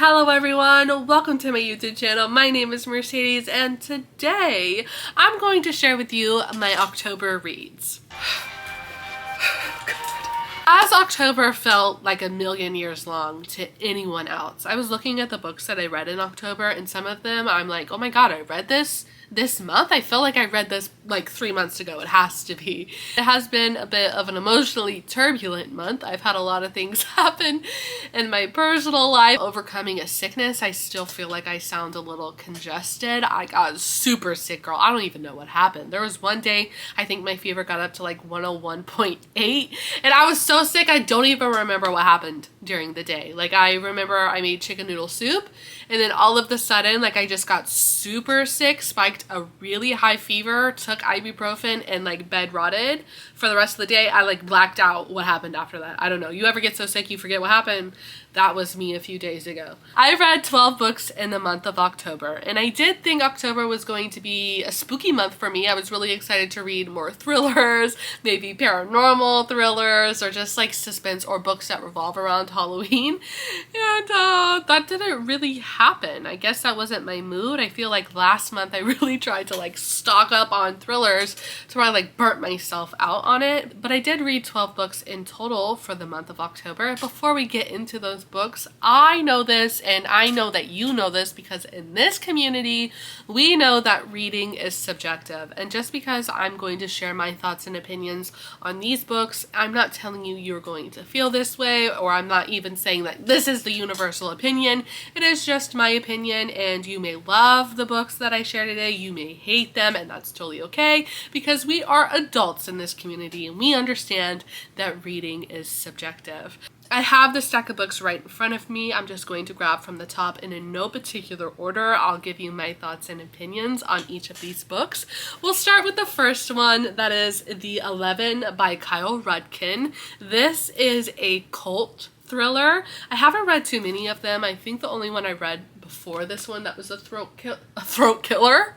Hello everyone, welcome to my YouTube channel. My name is Mercedes and today I'm going to share with you my October reads. As October felt like a million years long to anyone else, I was looking at the books that I read in October and some of them I'm like, oh my god, I read this month? I feel like I read this like 3 months ago. It has to be. It has been a bit of an emotionally turbulent month. I've had a lot of things happen in my personal life. Overcoming a sickness, I still feel like I sound a little congested. I got super sick, girl. I don't even know what happened. There was one day, I think my fever got up to like 101.8 and I was so sick I don't even remember what happened during the day. Like I remember I made chicken noodle soup and then all of a sudden like I just got super sick, spiked a really high fever, took ibuprofen and like bed rotted for the rest of the day. I like blacked out what happened after that. I don't know. You ever get so sick you forget what happened? That was me a few days ago. I read 12 books in the month of October and I did think October was going to be a spooky month for me. I was really excited to read more thrillers, maybe paranormal thrillers or just like suspense or books that revolve around Halloween, and that didn't really happen. I guess that wasn't my mood. I feel like last month I really tried to like stock up on thrillers to where I like burnt myself out on it, but I did read 12 books in total for the month of October. Before we get into those books, I know this and I know that you know this because in this community we know that reading is subjective, and just because I'm going to share my thoughts and opinions on these books, I'm not telling you you're going to feel this way, or I'm not even saying that this is the universal opinion. It is just my opinion, and you may love the books that I share today, you may hate them, and that's totally okay because we are adults in this community and we understand that reading is subjective. I have the stack of books right in front of me. I'm just going to grab from the top and in no particular order. I'll give you my thoughts and opinions on each of these books. We'll start with the first one, that is The 11 by Kyle Rudkin. This is a cult thriller. I haven't read too many of them. I think the only one I read before this one that was a throat killer.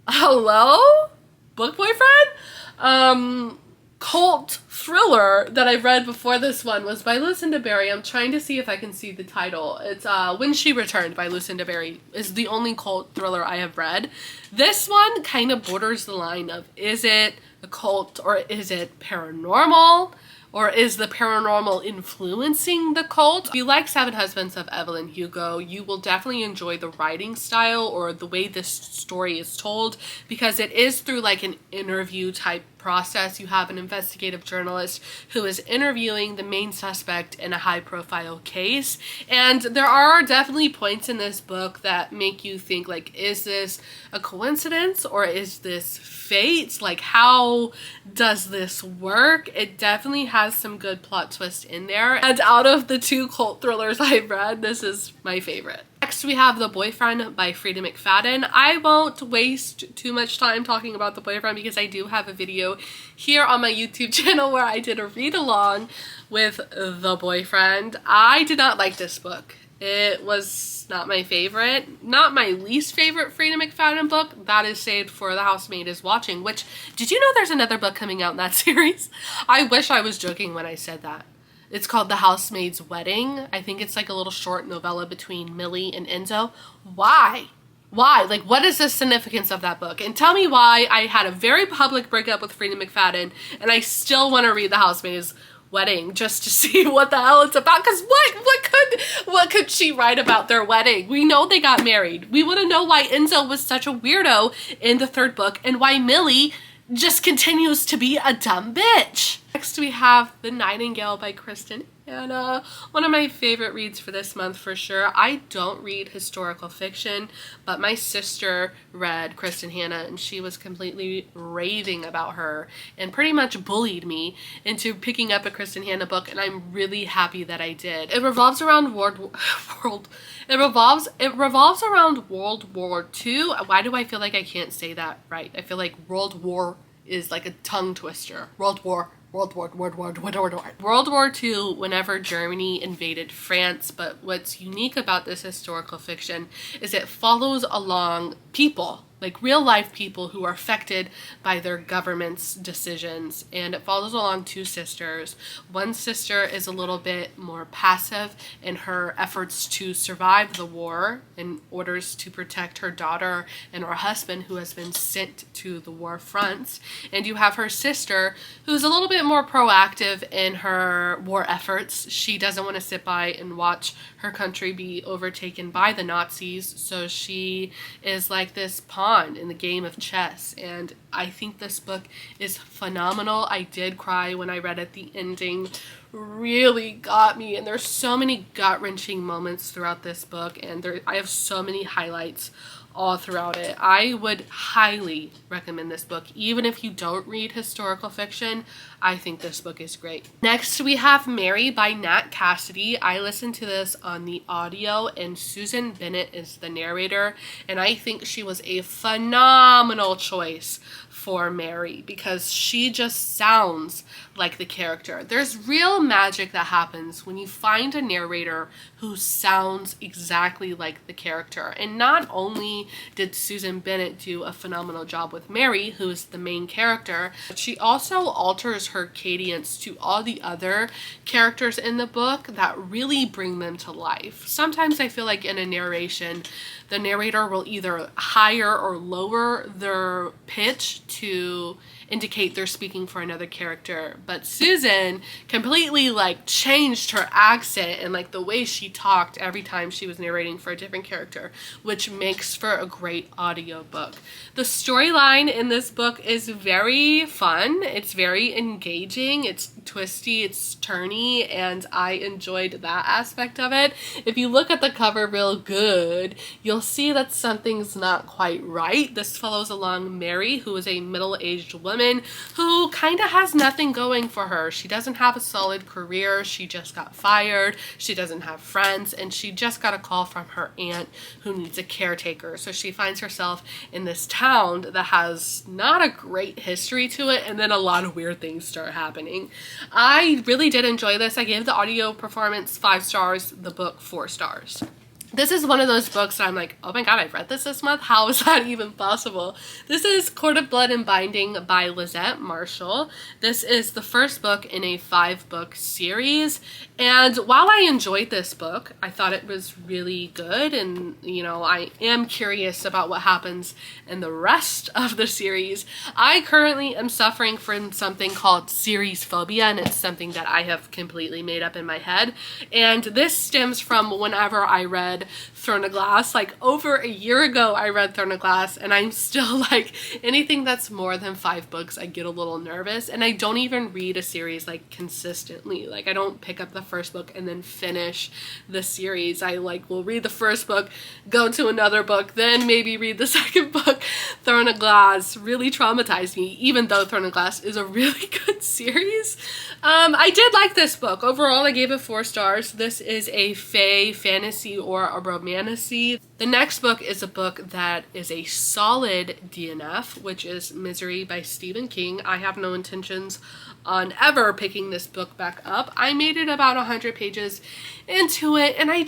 Hello? Book boyfriend? Cult thriller that I read before this one was by Lucinda Berry. I'm trying to see if I can see the title. It's When She Returned by Lucinda Berry is the only cult thriller I have read. This one kind of borders the line of, is it a cult or is it paranormal? Or is the paranormal influencing the cult? If you like Seven Husbands of Evelyn Hugo, you will definitely enjoy the writing style or the way this story is told, because it is through like an interview type process. You have an investigative journalist who is interviewing the main suspect in a high-profile case, and there are definitely points in this book that make you think like, is this a coincidence or is this fate? Like, how does this work? It definitely has some good plot twists in there, and out of the two cult thrillers I've read, this is my favorite. Next we have The Boyfriend by Frieda McFadden. I won't waste too much time talking about The Boyfriend because I do have a video here on my YouTube channel where I did a read along with The Boyfriend. I did not like this book. It was not my favorite, not my least favorite Frieda McFadden book. That is saved for The Housemaid is Watching, which, did you know there's another book coming out in that series? I wish I was joking when I said that. It's called The Housemaid's Wedding. I think it's like a little short novella between Millie and Enzo. Why? Why? Like, what is the significance of that book? And tell me why I had a very public breakup with Frieda McFadden and I still want to read The Housemaid's Wedding just to see what the hell it's about. Because what could she write about their wedding? We know they got married. We want to know why Enzo was such a weirdo in the third book and why Millie just continues to be a dumb bitch. Next we have The Nightingale by Kristen Hannah. One of my favorite reads for this month for sure. I don't read historical fiction, but my sister read Kristen Hannah and she was completely raving about her and pretty much bullied me into picking up a Kristen Hannah book, and I'm really happy that I did. It revolves around World War II. Why do I feel like I can't say that right? I feel like World War is like a tongue twister. World War II, whenever Germany invaded France. But what's unique about this historical fiction is it follows along people like real life people who are affected by their government's decisions. And it follows along two sisters. One sister is a little bit more passive in her efforts to survive the war in orders to protect her daughter and her husband who has been sent to the war fronts. And you have her sister who's a little bit more proactive in her war efforts. She doesn't want to sit by and watch her country be overtaken by the Nazis, so she is like this pawn in the game of chess. And I think this book is phenomenal. I did cry when I read it. The ending really got me, and there's so many gut-wrenching moments throughout this book, and I have so many highlights all throughout it. I would highly recommend this book. Even if you don't read historical fiction, I think this book is great. Next, we have Mary by Nat Cassidy. I listened to this on the audio, and Susan Bennett is the narrator, and I think she was a phenomenal choice for Mary because she just sounds like the character. There's real magic that happens when you find a narrator who sounds exactly like the character. And not only did Susan Bennett do a phenomenal job with Mary, who is the main character, but she also alters her cadence to all the other characters in the book that really bring them to life. Sometimes I feel like in a narration, the narrator will either higher or lower their pitch to indicate they're speaking for another character, but Susan completely like changed her accent and like the way she talked every time she was narrating for a different character, which makes for a great audiobook. The storyline in this book is very fun. It's very engaging. It's twisty, it's turny, and I enjoyed that aspect of it. If you look at the cover real good, you'll see that something's not quite right. This follows along Mary, who is a middle-aged woman who kind of has nothing going for her. She doesn't have a solid career. She just got fired. She doesn't have friends, and she just got a call from her aunt who needs a caretaker. So she finds herself in this town that has not a great history to it, and then a lot of weird things start happening. I really did enjoy this. I gave the audio performance 5 stars, the book 4 stars. This is one of those books that I'm like, oh my god, I've read this month? How is that even possible? This is Court of Blood and Binding by Lisette Marshall. This is the first book in a 5-book series. And while I enjoyed this book, I thought it was really good. And, you know, I am curious about what happens in the rest of the series. I currently am suffering from something called series phobia, and it's something that I have completely made up in my head. And this stems from whenever I read Throne of Glass. Like over a year ago I read Throne of Glass, and I'm still like, anything that's more than 5 books I get a little nervous. And I don't even read a series like consistently. Like I don't pick up the first book and then finish the series. I like will read the first book, go to another book, then maybe read the second book. Throne of Glass really traumatized me, even though Throne of Glass is a really good series. I did like this book. Overall I gave it 4 stars. This is a fae fantasy or a romantasy. The next book is a book that is a solid DNF, which is Misery by Stephen King. I have no intentions on ever picking this book back up. I made it about 100 pages into it, and I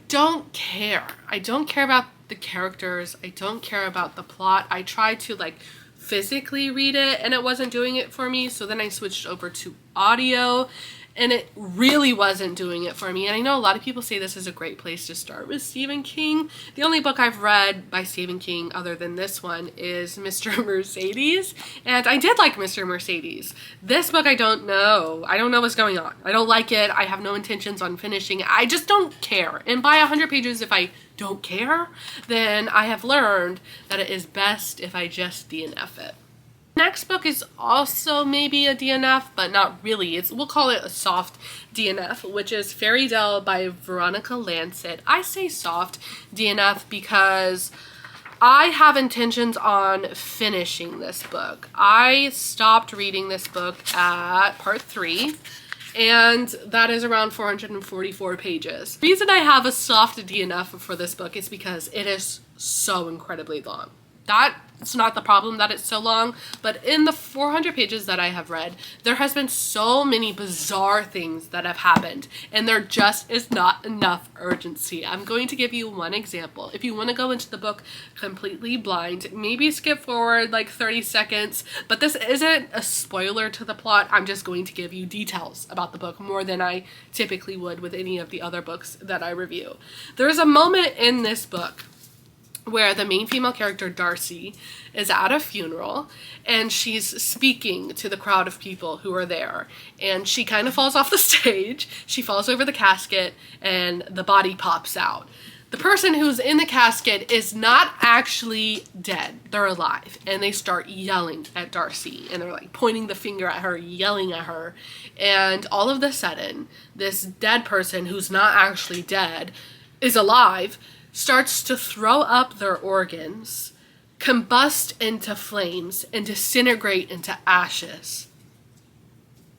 don't care. I don't care about the characters. I don't care about the plot. I tried to like physically read it, and it wasn't doing it for me, so then I switched over to audio, and it really wasn't doing it for me. And I know a lot of people say this is a great place to start with Stephen King. The only book I've read by Stephen King other than this one is Mr. Mercedes, and I did like Mr. Mercedes. This book I don't know. I don't know what's going on. I don't like it. I have no intentions on finishing it. I just don't care. And by 100 pages, if I don't care, then I have learned that it is best if I just DNF it. Next book is also maybe a DNF, but not really. We'll call it a soft DNF, which is Fairydale by Veronica Lancet. I say soft DNF because I have intentions on finishing this book. I stopped reading this book at part 3, and that is around 444 pages. The reason I have a soft DNF for this book is because it is so incredibly long. That's not the problem that it's so long, but in the 400 pages that I have read, there has been so many bizarre things that have happened, and there just is not enough urgency. I'm going to give you one example. If you want to go into the book completely blind, maybe skip forward like 30 seconds, but this isn't a spoiler to the plot. I'm just going to give you details about the book more than I typically would with any of the other books that I review. There's a moment in this book where the main female character, Darcy, is at a funeral and she's speaking to the crowd of people who are there, and she kind of falls off the stage. She falls over the casket and the body pops out. The person who's in the casket is not actually dead. They're alive, and they start yelling at Darcy, and they're like pointing the finger at her, yelling at her, and all of a sudden this dead person who's not actually dead is alive, starts to throw up their organs, combust into flames, and disintegrate into ashes.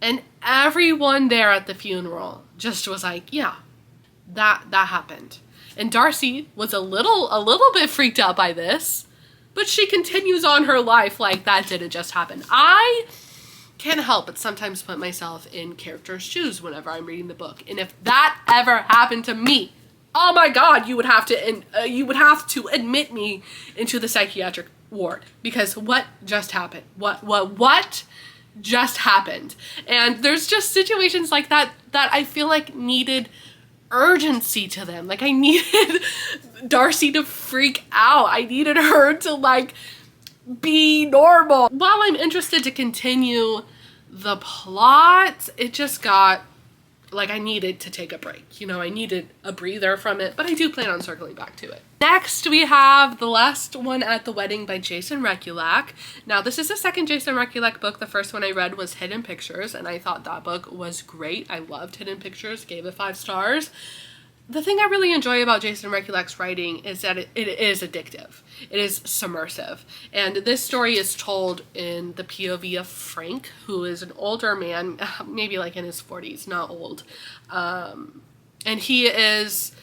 And everyone there at the funeral just was like, yeah, that happened. And Darcy was a little bit freaked out by this, but she continues on her life like that didn't just happen. I can't help but sometimes put myself in characters' shoes whenever I'm reading the book. And if that ever happened to me, oh my God, you would have to admit me into the psychiatric ward, because what just happened? What just happened? And there's just situations like that I feel like needed urgency to them. Like, I needed Darcy to freak out. I needed her to like be normal. While I'm interested to continue the plot, it just got like I needed to take a break. You know, I needed a breather from it, but I do plan on circling back to it. Next, we have The Last One at the Wedding by Jason Rekulak. Now, this is the second Jason Rekulak book. The first one I read was Hidden Pictures, and I thought that book was great. I loved Hidden Pictures, gave it 5 stars. The thing I really enjoy about Jason Rekulak's writing is that it is addictive. It is submersive. And this story is told in the POV of Frank, who is an older man, maybe like in his 40s, not old. And he is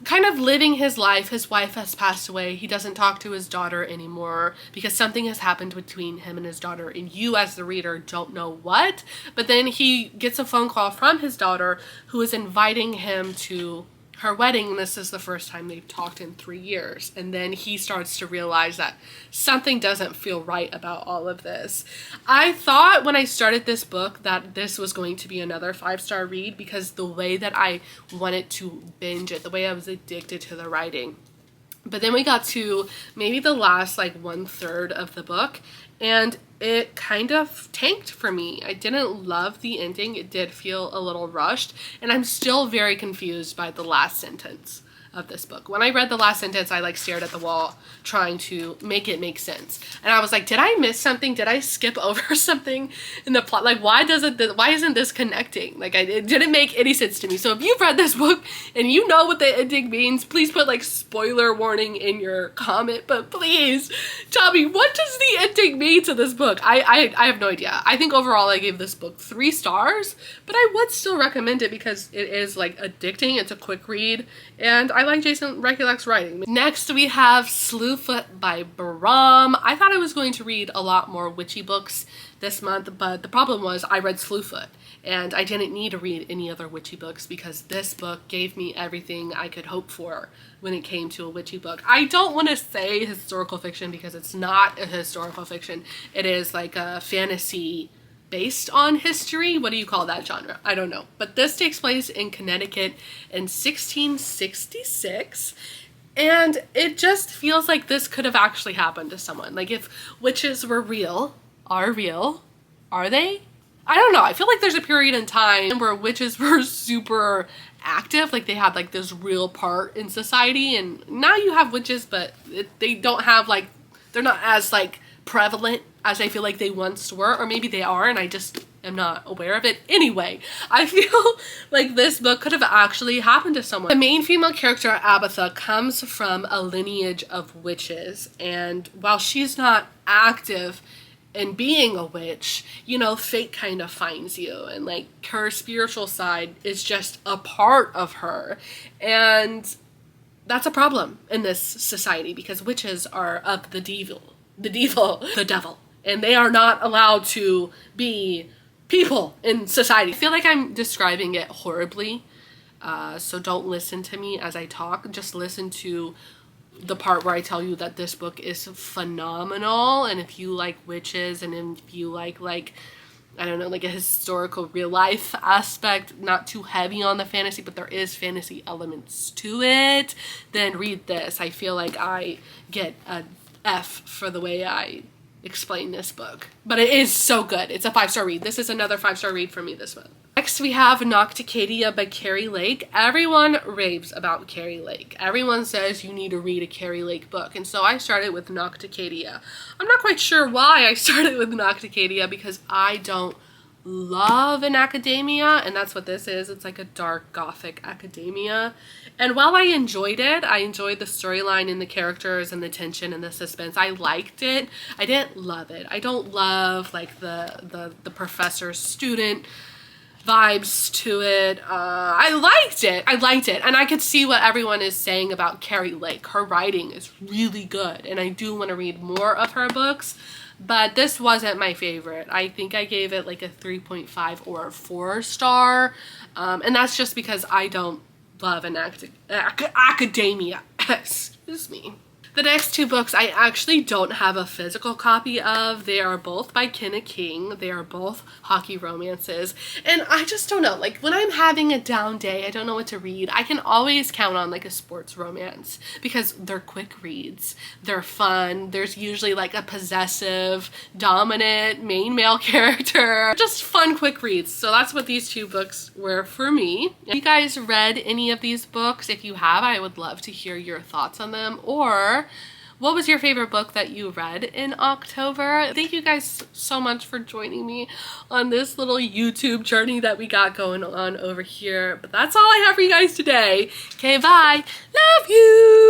kind of living his life. His wife has passed away. He doesn't talk to his daughter anymore because something has happened between him and his daughter, and you as the reader don't know what. But then he gets a phone call from his daughter who is inviting him to her wedding. This is the first time they've talked in 3 years. And then he starts to realize that something doesn't feel right about all of this. I thought when I started this book that this was going to be another 5-star read, because the way that I wanted to binge it, the way I was addicted to the writing. But then we got to maybe the last like 1/3 of the book, and it kind of tanked for me. I didn't love the ending. It did feel a little rushed, and I'm still very confused by the last sentence of this book. When I read the last sentence, I like stared at the wall trying to make it make sense. And I was like, did I miss something? Did I skip over something in the plot? Like, why isn't this connecting? Like, it didn't make any sense to me. So if you've read this book and you know what the ending means, please put like spoiler warning in your comment, but please tell me, what does the ending mean to this book? I have no idea. I think overall I gave this book 3 stars, but I would still recommend it because it is like addicting. It's a quick read, and I like Jason Rekulak's writing. Next, we have Slewfoot by Baram. I thought I was going to read a lot more witchy books this month, but the problem was I read Slewfoot, and I didn't need to read any other witchy books because this book gave me everything I could hope for when it came to a witchy book. I don't want to say historical fiction because it's not a historical fiction. It is like a fantasy based on history. What do you call that genre? I don't know. But this takes place in Connecticut in 1666. And it just feels like this could have actually happened to someone. Like, if witches were real, are they? I don't know. I feel like there's a period in time where witches were super active. Like, they had like this real part in society. And now you have witches, but they don't have like, they're not as like prevalent as I feel like they once were, or maybe they are and I just am not aware of it. Anyway, I feel like this book could have actually happened to someone. The main female character, Abatha, comes from a lineage of witches, and while she's not active in being a witch, you know, fate kind of finds you, and like her spiritual side is just a part of her. And that's a problem in this society because witches are of the devil, and they are not allowed to be people in society. I feel like I'm describing it horribly, so don't listen to me as I talk. Just listen to the part where I tell you that this book is phenomenal, and if you like witches and if you like I don't know, like a historical real life aspect, not too heavy on the fantasy, but there is fantasy elements to it, then read this. I feel like I get a F for the way I explain this book. But it is so good. It's a 5-star read. This is another 5-star read for me this month. Next we have Nocticadia by Carrie Lake. Everyone raves about Carrie Lake. Everyone says you need to read a Carrie Lake book. And so I started with Nocticadia. I'm not quite sure why I started with Nocticadia because I don't love an academia, and that's what this is. It's like a dark gothic academia. And while I enjoyed it, I enjoyed the storyline and the characters and the tension and the suspense. I liked it. I didn't love it. I don't love like the professor student vibes to it. I liked it, and I could see what everyone is saying about Carrie Lake. Her writing is really good, and I do want to read more of her books, but this wasn't my favorite. I think I gave it like a 3.5 or a 4-star, and that's just because I don't love an academia. Excuse me. The next two books I actually don't have a physical copy of. They are both by Kenna King. They are both hockey romances. And I just don't know, like when I'm having a down day, I don't know what to read, I can always count on like a sports romance because they're quick reads. They're fun. There's usually like a possessive, dominant main male character. Just fun, quick reads. So that's what these two books were for me. Have you guys read any of these books? If you have, I would love to hear your thoughts on them. Or what was your favorite book that you read in October? Thank you guys so much for joining me on this little YouTube journey that we got going on over here. But that's all I have for you guys today. Okay, bye. Love you.